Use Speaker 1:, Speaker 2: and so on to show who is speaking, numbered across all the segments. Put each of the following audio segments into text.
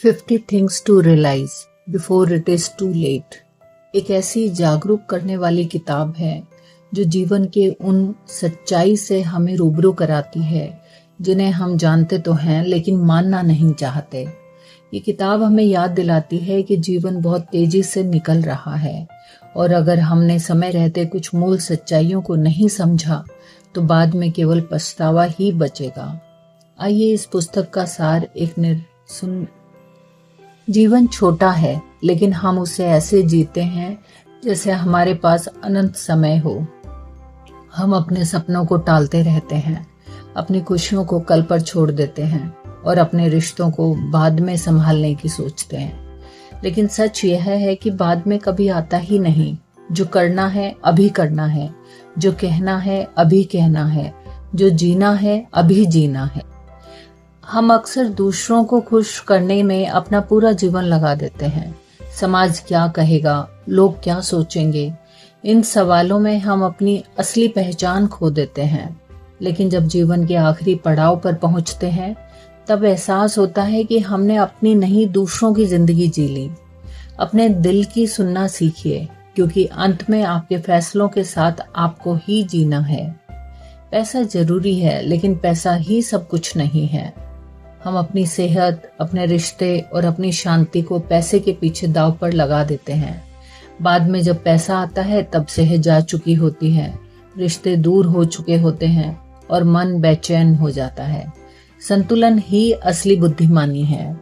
Speaker 1: 50 things to realise before it is too late एक ऐसी जागरूक करने वाली किताब है जो जीवन के उन सच्चाई से हमें रूबरू कराती है जिन्हें हम जानते तो हैं लेकिन मानना नहीं चाहते। ये किताब हमें याद दिलाती है कि जीवन बहुत तेजी से निकल रहा है और अगर हमने समय रहते कुछ मूल सच्चाइयों को नहीं समझा तो बाद में केवल पछतावा ही बचेगा। आइए इस पुस्तक का सार सुन। जीवन छोटा है लेकिन हम उसे ऐसे जीते हैं जैसे हमारे पास अनंत समय हो। हम अपने सपनों को टालते रहते हैं, अपनी खुशियों को कल पर छोड़ देते हैं और अपने रिश्तों को बाद में संभालने की सोचते हैं। लेकिन सच यह है कि बाद में कभी आता ही नहीं। जो करना है अभी करना है, जो कहना है अभी कहना है, जो जीना है अभी जीना है। हम अक्सर दूसरों को खुश करने में अपना पूरा जीवन लगा देते हैं। समाज क्या कहेगा, लोग क्या सोचेंगे, इन सवालों में हम अपनी असली पहचान खो देते हैं। लेकिन जब जीवन के आखिरी पड़ाव पर पहुंचते हैं तब एहसास होता है कि हमने अपनी नहीं दूसरों की जिंदगी जी ली। अपने दिल की सुनना सीखिए क्योंकि अंत में आपके फैसलों के साथ आपको ही जीना है। पैसा जरूरी है लेकिन पैसा ही सब कुछ नहीं है। हम अपनी सेहत, अपने रिश्ते और अपनी शांति को पैसे के पीछे दांव पर लगा देते हैं। बाद में जब पैसा आता है तब सेहत जा चुकी होती है, रिश्ते दूर हो चुके होते हैं और मन बेचैन हो जाता है। संतुलन ही असली बुद्धिमानी है।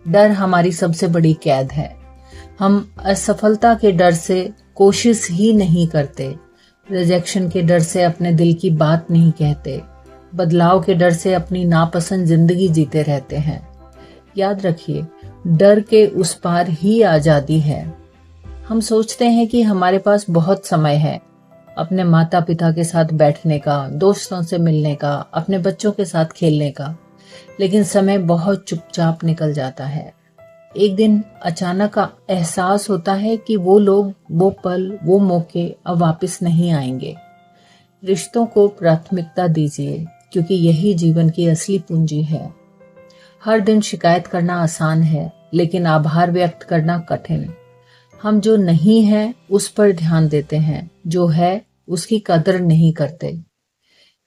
Speaker 1: डर हमारी सबसे बड़ी कैद है। हम असफलता के डर से कोशिश ही नहीं करते, रिजेक्शन के डर से अपने दिल की बात नहीं कहते, बदलाव के डर से अपनी नापसंद जिंदगी जीते रहते हैं। याद रखिए, डर के उस पार ही आजादी है। हम सोचते हैं कि हमारे पास बहुत समय है अपने माता पिता के साथ बैठने का, दोस्तों से मिलने का, अपने बच्चों के साथ खेलने का, लेकिन समय बहुत चुपचाप निकल जाता है। एक दिन अचानक का एहसास होता है कि वो लोग, वो पल, वो मौके अब वापस नहीं आएंगे। रिश्तों को प्राथमिकता दीजिए क्योंकि यही जीवन की असली पूंजी है। हर दिन शिकायत करना आसान है लेकिन आभार व्यक्त करना कठिन। हम जो नहीं है उस पर ध्यान देते हैं, जो है उसकी कदर नहीं करते।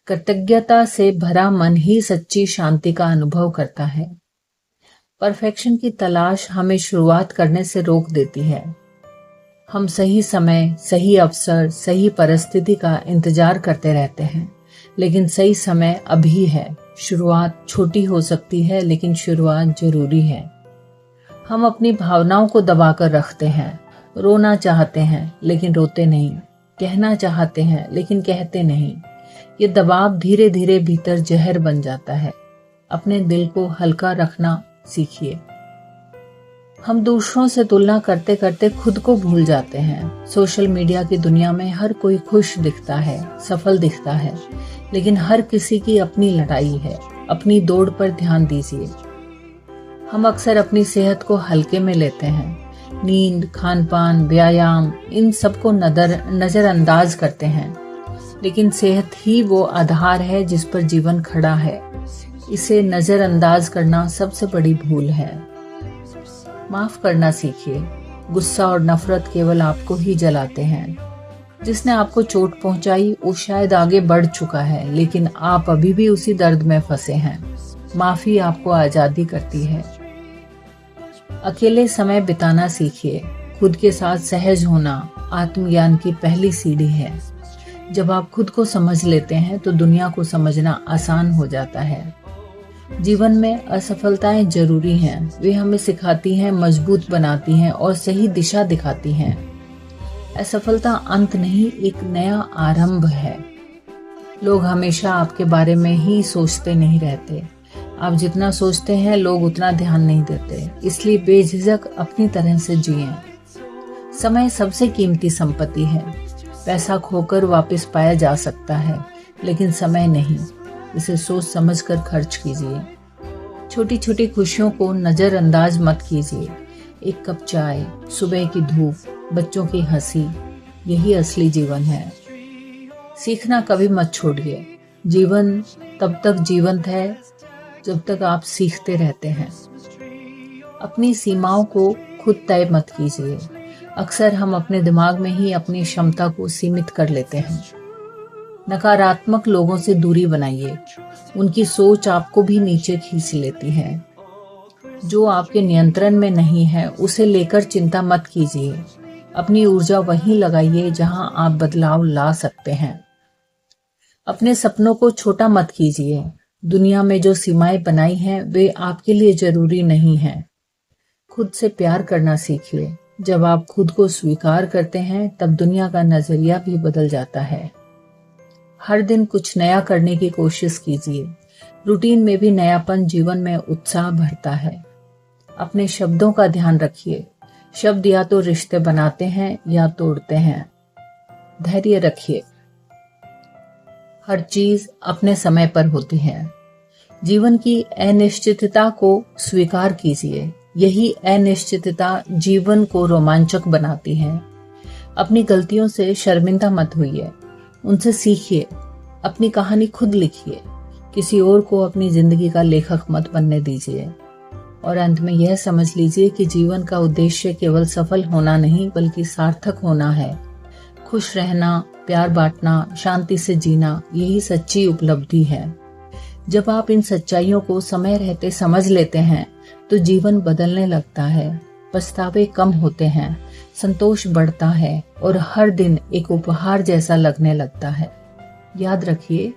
Speaker 1: कृतज्ञता से भरा मन ही सच्ची शांति का अनुभव करता है। परफेक्शन की तलाश हमें शुरुआत करने से रोक देती है। हम सही समय, सही अवसर, सही परिस्थिति का इंतजार करते रहते हैं लेकिन सही समय अभी है। शुरुआत छोटी हो सकती है लेकिन शुरुआत जरूरी है। हम अपनी भावनाओं को दबाकर रखते हैं, रोना चाहते हैं लेकिन रोते नहीं, कहना चाहते हैं लेकिन कहते नहीं। ये दबाव धीरे धीरे भीतर जहर बन जाता है। अपने दिल को हल्का रखना सीखिए। हम दूसरों से तुलना करते करते खुद को भूल जाते हैं। सोशल मीडिया की दुनिया में हर कोई खुश दिखता है, सफल दिखता है, लेकिन हर किसी की अपनी लड़ाई है। अपनी दौड़ पर ध्यान दीजिए। हम अक्सर अपनी सेहत को हल्के में लेते हैं। नींद, खान-पान, व्यायाम, इन सबको नजरअंदाज करते हैं, लेकिन सेहत ही वो आधार है जिस पर जीवन खड़ा है। इसे नजरअंदाज करना सबसे बड़ी भूल है। माफ करना सीखिए। गुस्सा और नफरत केवल आपको ही जलाते हैं। जिसने आपको चोट पहुंचाई वो शायद आगे बढ़ चुका है लेकिन आप अभी भी उसी दर्द में फंसे हैं। माफी आपको आजादी करती है। अकेले समय बिताना सीखिए। खुद के साथ सहज होना आत्मज्ञान की पहली सीढ़ी है। जब आप खुद को समझ लेते हैं तो दुनिया को समझना आसान हो जाता है। जीवन में असफलताएं जरूरी हैं। वे हमें सिखाती हैं, मजबूत बनाती हैं और सही दिशा दिखाती हैं। असफलता अंत नहीं, एक नया आरंभ है। लोग हमेशा आपके बारे में ही सोचते नहीं रहते। आप जितना सोचते हैं लोग उतना ध्यान नहीं देते। इसलिए बेझिझक अपनी तरह से जिएं। समय सबसे कीमती संपत्ति है। पैसा खोकर वापस पाया जा सकता है लेकिन समय नहीं। इसे सोच समझकर खर्च कीजिए। छोटी छोटी खुशियों को नजरअंदाज मत कीजिए। एक कप चाय, सुबह की धूप, बच्चों की हंसी, यही असली जीवन है। सीखना कभी मत छोड़िए। जीवन तब तक जीवंत है जब तक आप सीखते रहते हैं। अपनी सीमाओं को खुद तय मत कीजिए। अक्सर हम अपने दिमाग में ही अपनी क्षमता को सीमित कर लेते हैं। नकारात्मक लोगों से दूरी बनाइए, उनकी सोच आपको भी नीचे खींच लेती है। जो आपके नियंत्रण में नहीं है उसे लेकर चिंता मत कीजिए। अपनी ऊर्जा वहीं लगाइए जहां आप बदलाव ला सकते हैं। अपने सपनों को छोटा मत कीजिए। दुनिया में जो सीमाएं बनाई हैं वे आपके लिए जरूरी नहीं हैं। खुद से प्यार करना सीखिए। जब आप खुद को स्वीकार करते हैं तब दुनिया का नजरिया भी बदल जाता है। हर दिन कुछ नया करने की कोशिश कीजिए। रूटीन में भी नयापन जीवन में उत्साह भरता है। अपने शब्दों का ध्यान रखिए। शब्द या तो रिश्ते बनाते हैं या तोड़ते हैं। धैर्य रखिए, हर चीज अपने समय पर होती है। जीवन की अनिश्चितता को स्वीकार कीजिए। यही अनिश्चितता जीवन को रोमांचक बनाती है। अपनी गलतियों से शर्मिंदा मत होइए, उनसे सीखिए। अपनी कहानी खुद लिखिए। किसी और को अपनी जिंदगी का लेखक मत बनने दीजिए। और अंत में यह समझ लीजिए कि जीवन का उद्देश्य केवल सफल होना नहीं बल्कि सार्थक होना है। खुश रहना, प्यार बांटना, शांति से जीना, यही सच्ची उपलब्धि है। जब आप इन सच्चाइयों को समय रहते समझ लेते हैं तो जीवन बदलने लगता है। पछतावे कम होते हैं, संतोष बढ़ता है और हर दिन एक उपहार जैसा लगने लगता है। याद रखिए,